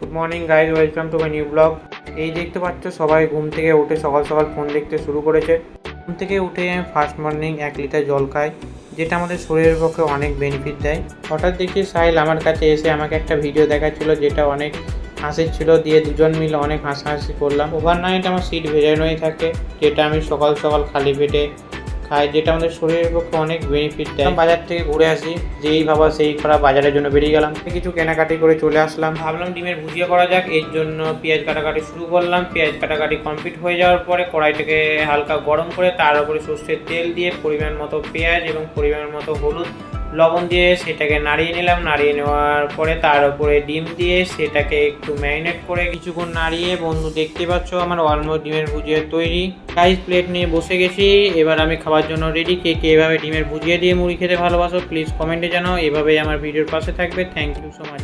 Good morning guys, welcome to my new blog. এই দেখতে পাচ্ছ সবাই ঘুম থেকে উঠে সকাল সকাল ফোন দেখতে শুরু করেছে। ঘুম থেকে উঠে আমি ফার্স্ট মর্নিং 1 লিটার জল খাই, যেটা আমাদের শরীরের পক্ষে অনেক বেনিফিট দেয়। হঠাৎ দেখি সাহিল আমার কাছে এসে আমাকে একটা ভিডিও দেখাচ্ছিল, যেটা অনেক হাসির ছিল। দিয়ে দুজন মিলে অনেক হাসাহাসি করলাম। ওভারনাইট আমার সিট ভেজানোই থাকে, যেটা আমি সকাল সকাল খালি পেটে খাই, যেটা আমাদের শরীরের পক্ষে অনেক বেনিফিট দেয়। বাজার থেকে ঘুরে আসি, যেই ভাবা সেই করা, বাজারের জন্য বেরিয়ে গেলাম। কিছু কেনাকাটি করে চলে আসলাম। ভাবলাম ডিমের ভুজিয়া করা যাক, এর জন্য পেঁয়াজ কাটাকাটি শুরু করলাম। পেঁয়াজ কাটাকাটি কমপ্লিট হয়ে যাওয়ার পরে কড়াইটাকে হালকা গরম করে তার উপরে সর্ষের তেল দিয়ে পরিমাণ মতো পেঁয়াজ এবং পরিমাণ মতো হলুদ লবণ দিয়ে সেটাকে নাড়িয়ে নিলাম। নাড়িয়ে নেওয়ার পরে তার উপরে ডিম দিয়ে সেটাকে একটু ম্যারিনেট করে কিছুক্ষণ নাড়িয়ে, বন্ধু দেখতে পাচ্ছ আমার অলমোস্ট ডিমের ভুজিয়া তৈরি। রাইস প্লেট নিয়ে বসে গেছি, এবার আমি খাবার জন্য রেডি। কে কে এভাবে ডিমের ভুজিয়া দিয়ে মুড়ি খেতে ভালোবাসো প্লিজ কমেন্টে জানাও। এভাবেই আমার ভিডিওর পাশে থাকবে। Thank you so much.